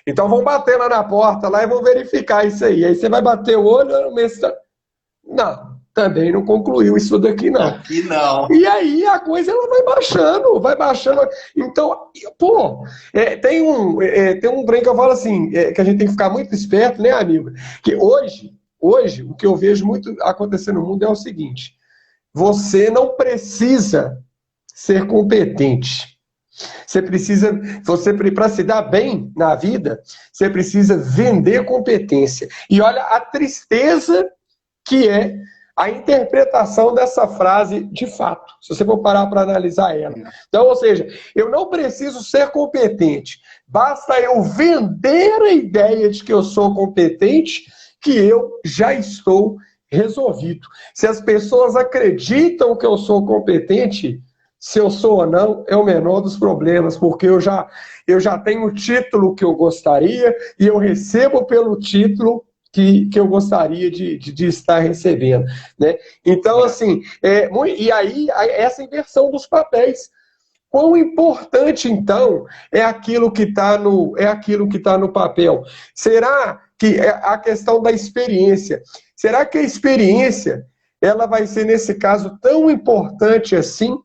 Então vão bater lá na porta lá e vão verificar isso aí. Aí você vai bater o olho no mestre. Não, também não concluiu isso daqui, não. Aqui não. E aí a coisa ela vai baixando. Então, pô, tem um trem que eu falo assim, que a gente tem que ficar muito esperto, né, amigo? Que hoje, o que eu vejo muito acontecer no mundo é o seguinte: você não precisa ser competente. Para se dar bem na vida, você precisa vender competência. E olha a tristeza que é a interpretação dessa frase de fato, se você for parar para analisar ela. Então, ou seja, eu não preciso ser competente, basta eu vender a ideia de que eu sou competente, que eu já estou resolvido. Se as pessoas acreditam que eu sou competente, se eu sou ou não, é o menor dos problemas, porque eu já tenho o título que eu gostaria e eu recebo pelo título que eu gostaria de estar recebendo, né? Então, assim, e aí essa inversão dos papéis. Quão importante, então, é aquilo que está no papel? Será que a questão da experiência, será que a experiência ela vai ser, nesse caso, tão importante assim,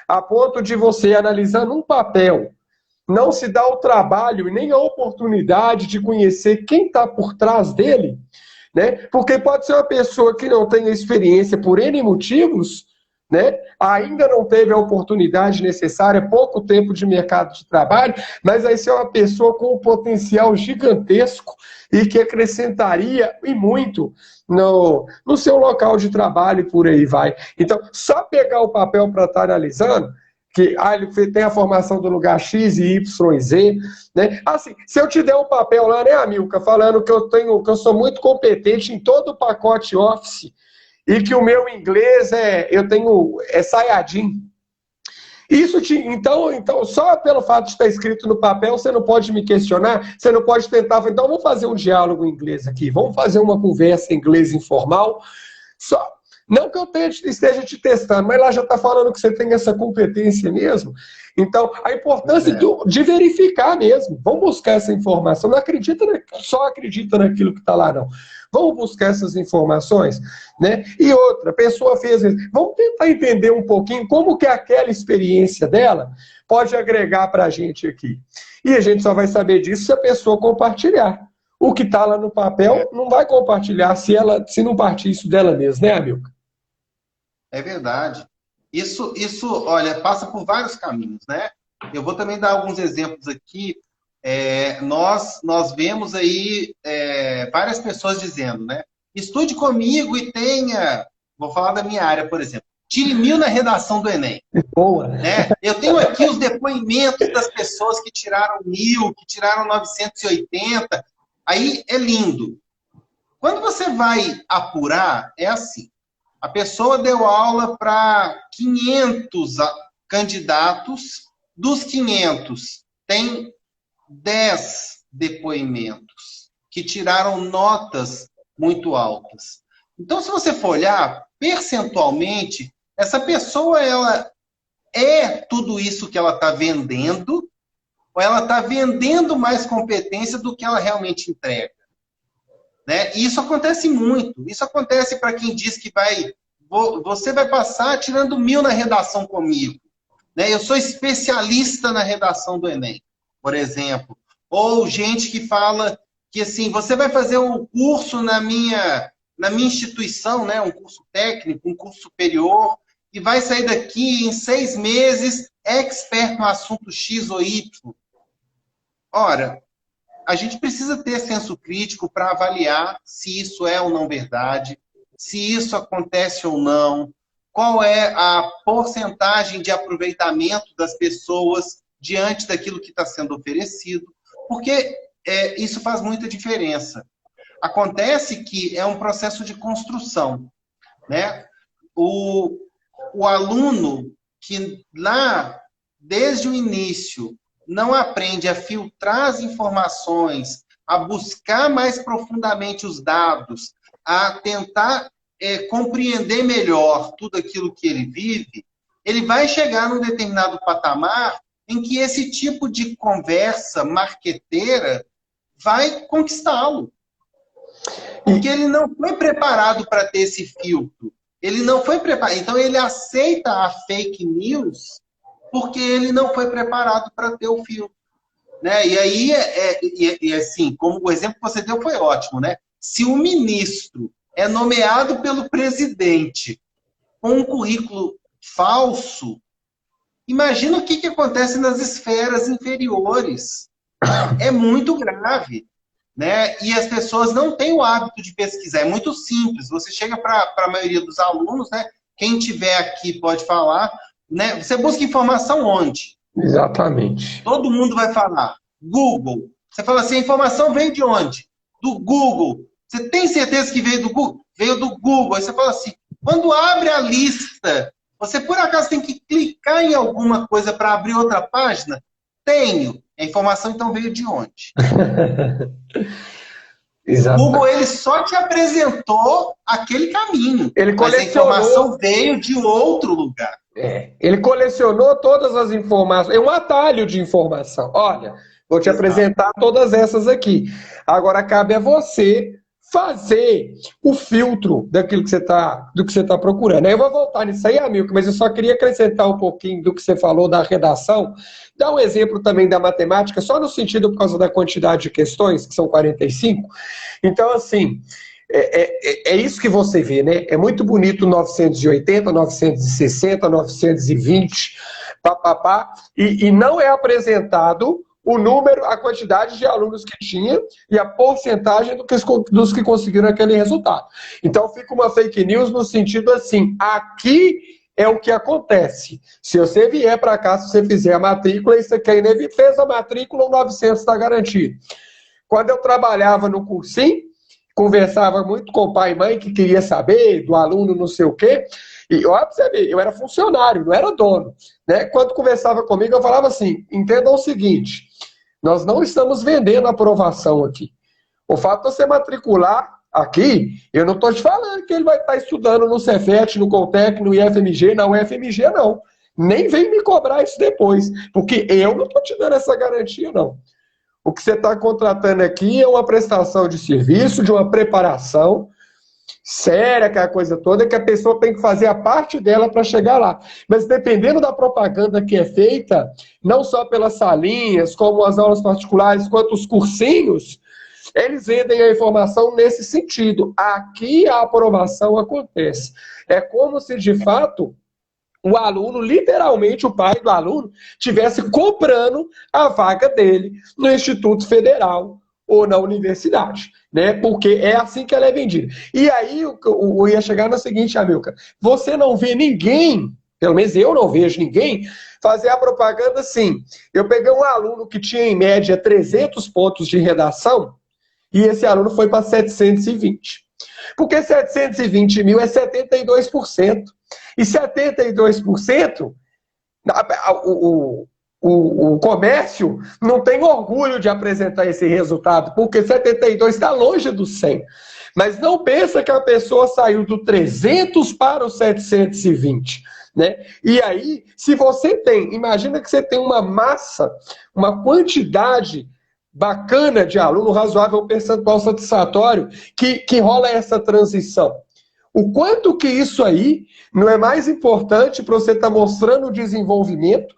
a ponto de você, analisando um papel, não se dar o trabalho e nem a oportunidade de conhecer quem está por trás dele, né? Porque pode ser uma pessoa que não tem experiência por N motivos, né? Ainda não teve a oportunidade necessária, pouco tempo de mercado de trabalho, mas vai ser uma pessoa com um potencial gigantesco e que acrescentaria e muito no seu local de trabalho e por aí vai. Então, só pegar o papel para estar analisando, que ele tem a formação do lugar X e Y e Z, né? Assim, se eu te der um papel lá, né, Amilca, falando que eu sou muito competente em todo o pacote Office e que o meu inglês é Sayajin. Então, só pelo fato de estar escrito no papel, você não pode me questionar, você não pode tentar, então vamos fazer um diálogo em inglês aqui, vamos fazer uma conversa em inglês informal, só. Não que eu esteja te testando, mas lá já está falando que você tem essa competência mesmo. Então, a importância de verificar mesmo. Vamos buscar essa informação. Não acredita, só acredita naquilo que está lá, não. Vamos buscar essas informações, né? E outra, a pessoa fez isso. Vamos tentar entender um pouquinho como que aquela experiência dela pode agregar para a gente aqui. E a gente só vai saber disso se a pessoa compartilhar. O que está lá no papel não vai compartilhar se não partir isso dela mesma, né, Amilca? É verdade. Isso, olha, passa por vários caminhos, né? Eu vou também dar alguns exemplos aqui. Nós vemos aí várias pessoas dizendo, né? Estude comigo e tenha... Vou falar da minha área, por exemplo. Tire 1000 na redação do Enem. Boa. Né? Eu tenho aqui os depoimentos das pessoas que tiraram 1000, que tiraram 980. Aí é lindo. Quando você vai apurar, é assim. A pessoa deu aula para 500 candidatos. Dos 500, tem 10 depoimentos que tiraram notas muito altas. Então, se você for olhar, percentualmente, essa pessoa ela é tudo isso que ela está vendendo, ou ela está vendendo mais competência do que ela realmente entrega. Né? E isso acontece muito. Isso acontece para quem diz que você vai passar tirando 1000 na redação comigo. Né? Eu sou especialista na redação do Enem, por exemplo. Ou gente que fala que assim, você vai fazer um curso na minha instituição, né? Um curso técnico, um curso superior, e vai sair daqui em 6 meses expert no assunto X ou Y. Ora, a gente precisa ter senso crítico para avaliar se isso é ou não verdade, se isso acontece ou não, qual é a porcentagem de aproveitamento das pessoas diante daquilo que está sendo oferecido, porque isso faz muita diferença. Acontece que é um processo de construção, né? O aluno que lá, desde o início, não aprende a filtrar as informações, a buscar mais profundamente os dados, a tentar compreender melhor tudo aquilo que ele vive, ele vai chegar num determinado patamar em que esse tipo de conversa marqueteira vai conquistá-lo. Porque ele não foi preparado para ter esse filtro. Ele não foi preparado. Então, ele aceita a fake news porque ele não foi preparado para ter o filtro. Né? E aí, assim, como o exemplo que você deu foi ótimo, né? Se o ministro é nomeado pelo presidente com um currículo falso, imagina o que acontece nas esferas inferiores. É muito grave. né? E as pessoas não têm o hábito de pesquisar. É muito simples. Você chega para a maioria dos alunos, né? Quem tiver aqui pode falar, né? Você busca informação onde? Exatamente. Todo mundo vai falar. Google. Você fala assim, a informação veio de onde? Do Google. Você tem certeza que veio do Google? Veio do Google. Aí você fala assim, quando abre a lista, você por acaso tem que clicar em alguma coisa para abrir outra página? Tenho. A informação então veio de onde? O Google ele só te apresentou aquele caminho, mas a informação veio de outro lugar. Ele colecionou todas as informações, é um atalho de informação. Olha, vou te apresentar todas essas aqui. Agora cabe a você fazer o filtro daquilo que você está procurando. Eu vou voltar nisso aí, Amilcar, mas eu só queria acrescentar um pouquinho do que você falou da redação. Dá um exemplo também da matemática, só no sentido por causa da quantidade de questões, que são 45. Então, assim, é isso que você vê, né? É muito bonito 980, 960, 920, papapá, e não é apresentado o número, a quantidade de alunos que tinha e a porcentagem dos que conseguiram aquele resultado. Então fica uma fake news no sentido assim, aqui é o que acontece. Se você vier para cá, se você fizer a matrícula, isso aqui é fez a matrícula, o 900 está garantido. Quando eu trabalhava no cursinho, conversava muito com o pai e mãe que queria saber do aluno não sei o quê, e olha pra você ver, eu era funcionário, não era dono. Né? Quando conversava comigo, eu falava assim, entendam o seguinte, nós não estamos vendendo aprovação aqui. O fato de você matricular aqui, eu não estou te falando que ele vai estar estudando no Cefet, no Coltec, no IFMG, na UFMG, não. Nem vem me cobrar isso depois, porque eu não estou te dando essa garantia, não. O que você está contratando aqui é uma prestação de serviço, de uma preparação séria, que é a coisa toda, que a pessoa tem que fazer a parte dela para chegar lá. Mas dependendo da propaganda que é feita, não só pelas salinhas, como as aulas particulares, quanto os cursinhos, eles vendem a informação nesse sentido. Aqui a aprovação acontece. É como se, de fato, o aluno, literalmente o pai do aluno, estivesse comprando a vaga dele no Instituto Federal ou na universidade, né? Porque é assim que ela é vendida. E aí eu ia chegar no seguinte, Amilcar, você não vê ninguém, pelo menos eu não vejo ninguém, fazer a propaganda assim. Eu peguei um aluno que tinha em média 300 pontos de redação e esse aluno foi para 720. Porque 720 mil é 72%. E 72%, o comércio não tem orgulho de apresentar esse resultado, porque 72 está longe do 100. Mas não pensa que a pessoa saiu do 300 para o 720. Né? E aí, se você tem, imagina que você tem uma massa, uma quantidade bacana de aluno, razoável percentual satisfatório, que rola essa transição. O quanto que isso aí não é mais importante para você estar mostrando o desenvolvimento,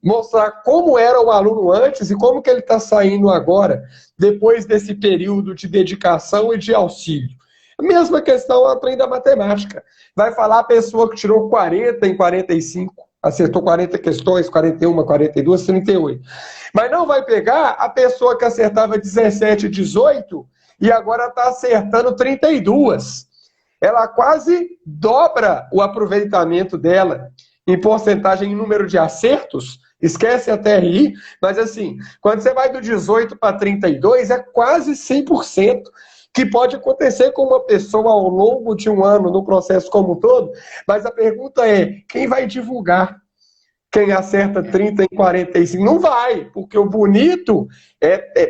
mostrar como era o aluno antes e como que ele está saindo agora, depois desse período de dedicação e de auxílio. A mesma questão aprende a matemática. Vai falar a pessoa que tirou 40 em 45, acertou 40 questões, 41, 42, 38. Mas não vai pegar a pessoa que acertava 17, 18 e agora está acertando 32. Ela quase dobra o aproveitamento dela em porcentagem, em número de acertos, esquece a TRI, mas assim, quando você vai do 18 para 32, é quase 100%, que pode acontecer com uma pessoa ao longo de um ano, no processo como um todo, mas a pergunta é, quem vai divulgar quem acerta 30 em 45? Não vai, porque o bonito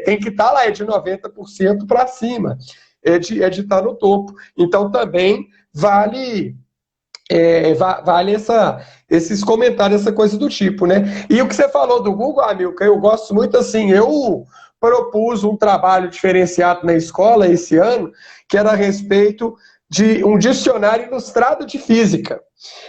tem que estar lá, é de 90% para cima. É de estar no topo. Então, também vale esses comentários, essa coisa do tipo, né? E o que você falou do Google, Amilcar, eu gosto muito assim, eu propus um trabalho diferenciado na escola esse ano, que era a respeito de um dicionário ilustrado de física.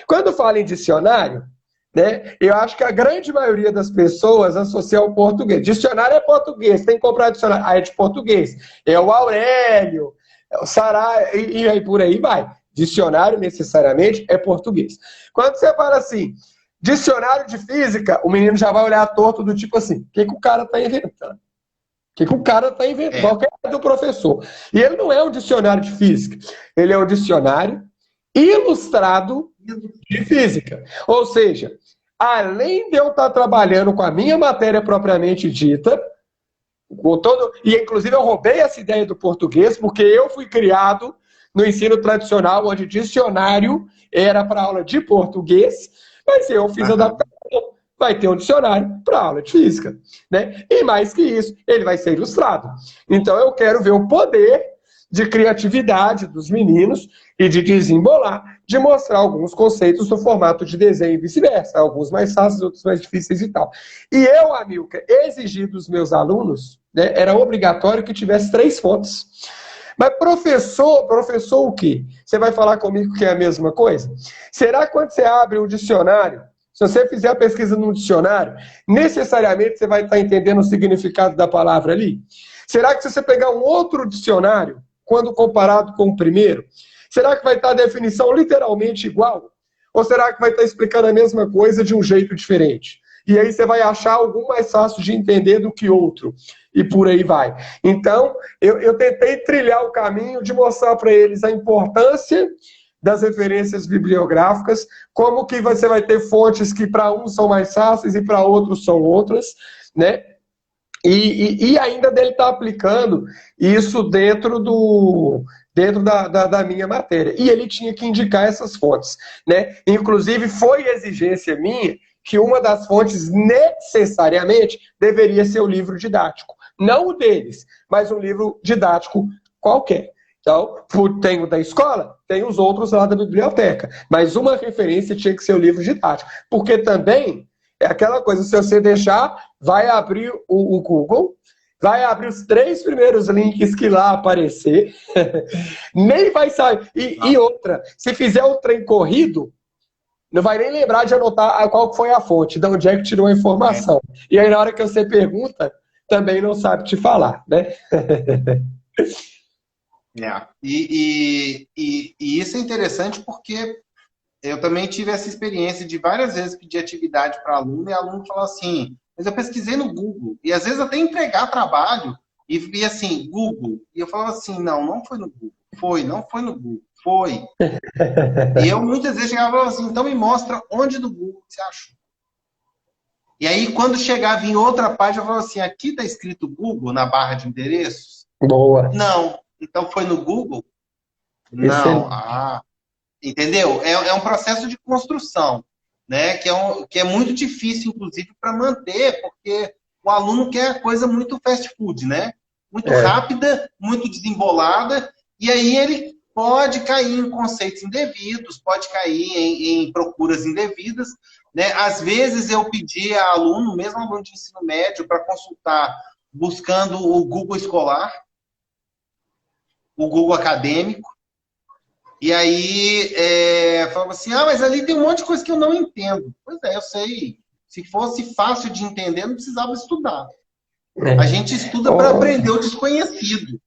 Quando falo em dicionário, né, eu acho que a grande maioria das pessoas associa ao português. Dicionário é português, tem que comprar dicionário. Ah, é de português. É o Aurélio, é o Sará, e aí por aí vai. Dicionário, necessariamente, é português. Quando você fala assim, dicionário de física, o menino já vai olhar torto do tipo assim, o que o cara está inventando? Que o cara está inventando, qualquer do professor. E ele não é um dicionário de física, ele é um dicionário ilustrado de física. Ou seja, além de eu estar trabalhando com a minha matéria propriamente dita, e inclusive eu roubei essa ideia do português, porque eu fui criado no ensino tradicional, onde dicionário era para aula de português, mas eu fiz adaptação. Vai ter um dicionário para aula de física, né? E mais que isso, ele vai ser ilustrado. Então eu quero ver o poder de criatividade dos meninos e de desembolar, de mostrar alguns conceitos no formato de desenho e vice-versa, alguns mais fáceis, outros mais difíceis e tal. E eu, Amilcar, exigi dos meus alunos, né, era obrigatório que tivesse 3 fontes. Mas professor o quê? Você vai falar comigo que é a mesma coisa? Será que quando você abre um dicionário, se você fizer a pesquisa num dicionário, necessariamente você vai estar entendendo o significado da palavra ali? Será que se você pegar um outro dicionário, quando comparado com o primeiro, será que vai estar a definição literalmente igual? Ou será que vai estar explicando a mesma coisa de um jeito diferente? E aí você vai achar algum mais fácil de entender do que outro. E por aí vai. Então, eu tentei trilhar o caminho de mostrar para eles a importância das referências bibliográficas, como que você vai ter fontes que para uns são mais fáceis e para outros são outras, né? E ainda dele estar aplicando isso dentro da minha matéria. E ele tinha que indicar essas fontes, né? Inclusive, foi exigência minha que uma das fontes necessariamente deveria ser o livro didático. Não o deles, mas um livro didático qualquer. Então, tem o da escola, tem os outros lá da biblioteca. Mas uma referência tinha que ser o livro didático. Porque também é aquela coisa, se você deixar, vai abrir o Google, vai abrir os 3 primeiros links que lá aparecer, nem vai sair. E outra, se fizer o trem corrido, não vai nem lembrar de anotar qual foi a fonte, de onde é que tirou a informação. E aí, na hora que você pergunta, também não sabe te falar, né? E isso é interessante porque eu também tive essa experiência de várias vezes pedir atividade para aluno e aluno falou assim, mas eu pesquisei no Google. E às vezes até entregar trabalho e assim, Google. E eu falava assim, não foi no Google. Foi, não foi no Google. Foi. E eu muitas vezes chegava e falava assim, então me mostra onde no Google você achou. E aí quando chegava em outra página, eu falava assim, aqui está escrito Google na barra de endereços? Boa. Não. Então foi no Google? Não. Entendeu? É um processo de construção, né? Que é muito difícil, inclusive, para manter, porque o aluno quer coisa muito fast food, né? Muito rápida, muito desembolada, e aí ele pode cair em conceitos indevidos, pode cair em procuras indevidas, né? Às vezes eu pedi a aluno, mesmo aluno de ensino médio, para consultar buscando o Google escolar, o Google acadêmico, e aí falava assim, mas ali tem um monte de coisa que eu não entendo. Pois é, eu sei. Se fosse fácil de entender, não precisava estudar. A gente estuda para aprender o desconhecido.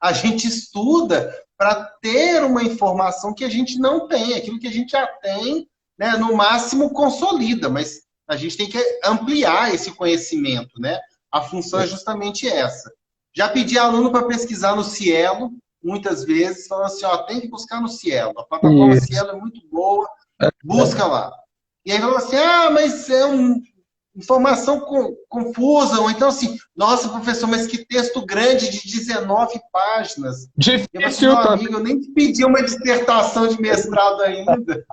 A gente estuda para ter uma informação que a gente não tem. Aquilo que a gente já tem, né, no máximo consolida, mas a gente tem que ampliar esse conhecimento, né? A função é justamente essa. Já pedi aluno para pesquisar no Cielo, muitas vezes, falando assim, tem que buscar no Cielo. A plataforma Cielo é muito boa, busca lá. E aí falou assim, mas é uma informação confusa. Ou então assim, nossa, professor, mas que texto grande de 19 páginas. Difícil, meu amigo, eu nem pedi uma dissertação de mestrado ainda.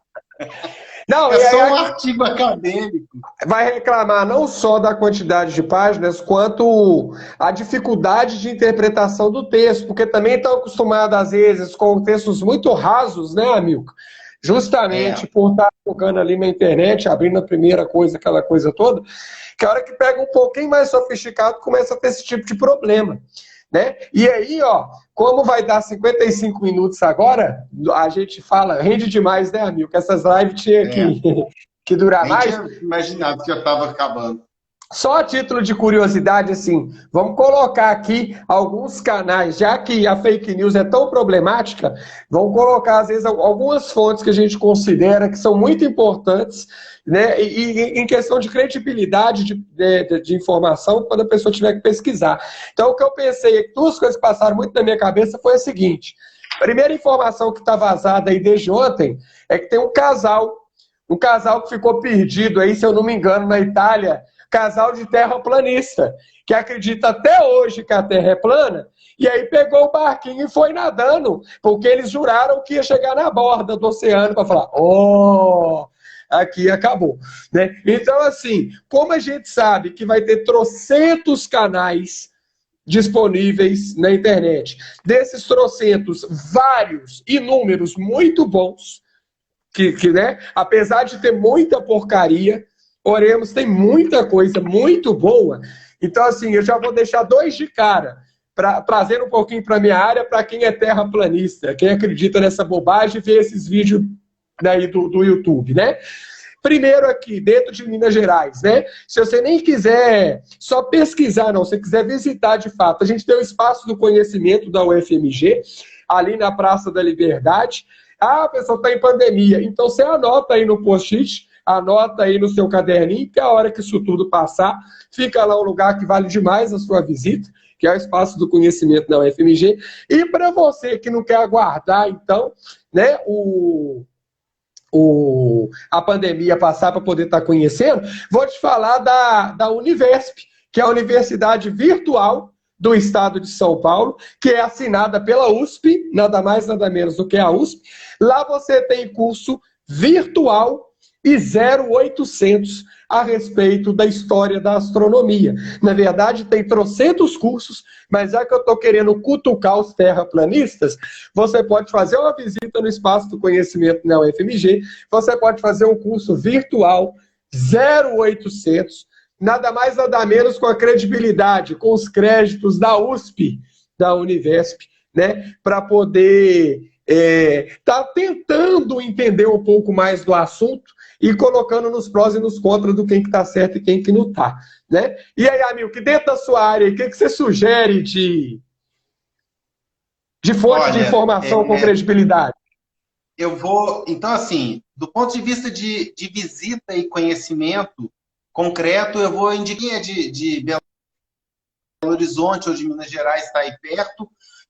Não, é só um artigo acadêmico. Vai reclamar não só da quantidade de páginas, quanto a dificuldade de interpretação do texto, porque também estão acostumados, às vezes, com textos muito rasos, né, Amilcar? Justamente por estar jogando ali na internet, abrindo a primeira coisa, aquela coisa toda, que a hora que pega um pouquinho mais sofisticado, começa a ter esse tipo de problema. Né? E aí, como vai dar 55 minutos agora, a gente fala, rende demais, né, Amilcar? Que essas lives tinha que durar mais. Nem tinha imaginado que já estava acabando. Só a título de curiosidade, assim, vamos colocar aqui alguns canais, já que a fake news é tão problemática, vamos colocar, às vezes, algumas fontes que a gente considera que são muito importantes, né, e em questão de credibilidade de informação, quando a pessoa tiver que pesquisar. Então, o que eu pensei, duas coisas que passaram muito na minha cabeça foi a seguinte: a primeira informação que está vazada aí desde ontem é que tem um casal que ficou perdido aí, se eu não me engano, na Itália, casal de terraplanista, que acredita até hoje que a Terra é plana, e aí pegou o barquinho e foi nadando, porque eles juraram que ia chegar na borda do oceano para falar, aqui acabou. Né? Então, assim, como a gente sabe que vai ter trocentos canais disponíveis na internet, desses trocentos, vários, inúmeros, muito bons, né, apesar de ter muita porcaria, oremos, tem muita coisa muito boa. Então, assim, eu já vou deixar dois de cara, trazendo um pouquinho para a minha área, para quem é terraplanista, quem acredita nessa bobagem, vê esses vídeos daí do YouTube, né? Primeiro aqui, dentro de Minas Gerais, né? Se você nem quiser só pesquisar, não, se você quiser visitar de fato, a gente tem o Espaço do Conhecimento da UFMG, ali na Praça da Liberdade. A pessoa está em pandemia, então você anota aí no post-it, anota aí no seu caderninho, que a hora que isso tudo passar, fica lá um lugar que vale demais a sua visita, que é o Espaço do Conhecimento da UFMG. E para você que não quer aguardar, então, né, a pandemia passar para poder estar conhecendo, vou te falar da Univesp, que é a Universidade Virtual do Estado de São Paulo, que é assinada pela USP, nada mais, nada menos do que a USP. Lá você tem curso virtual e 0800 a respeito da história da astronomia. Na verdade, tem trocentos cursos, mas já que eu estou querendo cutucar os terraplanistas, você pode fazer uma visita no Espaço do Conhecimento na UFMG, você pode fazer um curso virtual 0800, nada mais, nada menos com a credibilidade, com os créditos da USP, da Univesp, né, para poder tá tentando entender um pouco mais do assunto e colocando nos prós e nos contras do quem que está certo e quem que não está, né? E aí, amigo, que dentro da sua área, o que você sugere de fonte de informação com credibilidade? Eu vou, então, assim, do ponto de vista de visita e conhecimento concreto, eu vou indicar de Belo Horizonte ou de Minas Gerais, está aí perto.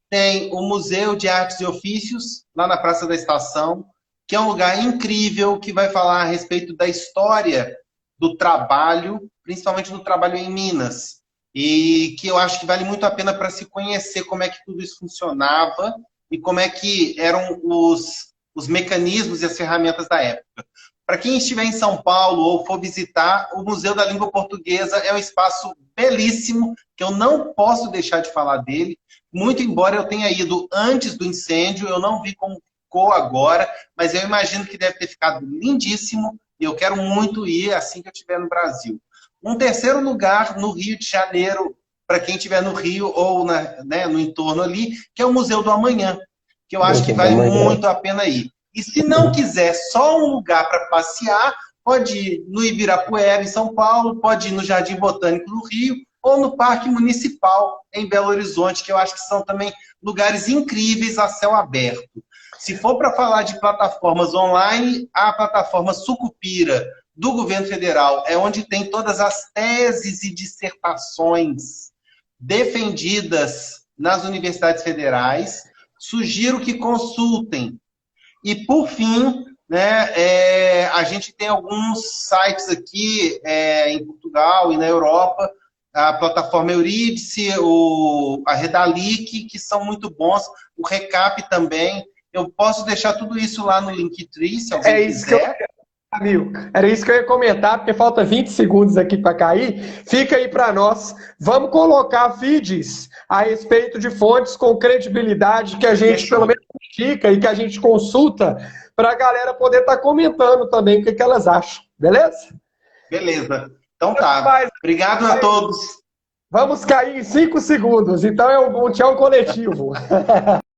Tem o Museu de Artes e Ofícios, lá na Praça da Estação, que é um lugar incrível, que vai falar a respeito da história do trabalho, principalmente do trabalho em Minas, e que eu acho que vale muito a pena para se conhecer como é que tudo isso funcionava e como é que eram os mecanismos e as ferramentas da época. Para quem estiver em São Paulo ou for visitar, o Museu da Língua Portuguesa é um espaço belíssimo, que eu não posso deixar de falar dele, muito embora eu tenha ido antes do incêndio, eu não vi como ficou agora, mas eu imagino que deve ter ficado lindíssimo e eu quero muito ir assim que eu estiver no Brasil. Um terceiro lugar no Rio de Janeiro, para quem estiver no Rio ou no entorno ali, que é o Museu do Amanhã, que eu acho que vale muito a pena ir. E se não quiser só um lugar para passear, pode ir no Ibirapuera, em São Paulo, pode ir no Jardim Botânico no Rio, ou no Parque Municipal, em Belo Horizonte, que eu acho que são também lugares incríveis a céu aberto. Se for para falar de plataformas online, a plataforma Sucupira, do governo federal, é onde tem todas as teses e dissertações defendidas nas universidades federais. Sugiro que consultem. E, por fim, né, a gente tem alguns sites aqui em Portugal e na Europa, a plataforma Eurídice, a Redalic, que são muito bons, o Recap também. Eu posso deixar tudo isso lá no Linktree, se alguém quiser. Amigo, era isso que eu ia comentar, porque falta 20 segundos aqui para cair. Fica aí para nós. Vamos colocar feeds a respeito de fontes com credibilidade que a gente, pelo menos, indica e que a gente consulta para a galera poder estar comentando também o que elas acham. Beleza? Beleza. Então tá. Obrigado a todos. Vamos cair em 5 segundos. Então é um tchau coletivo.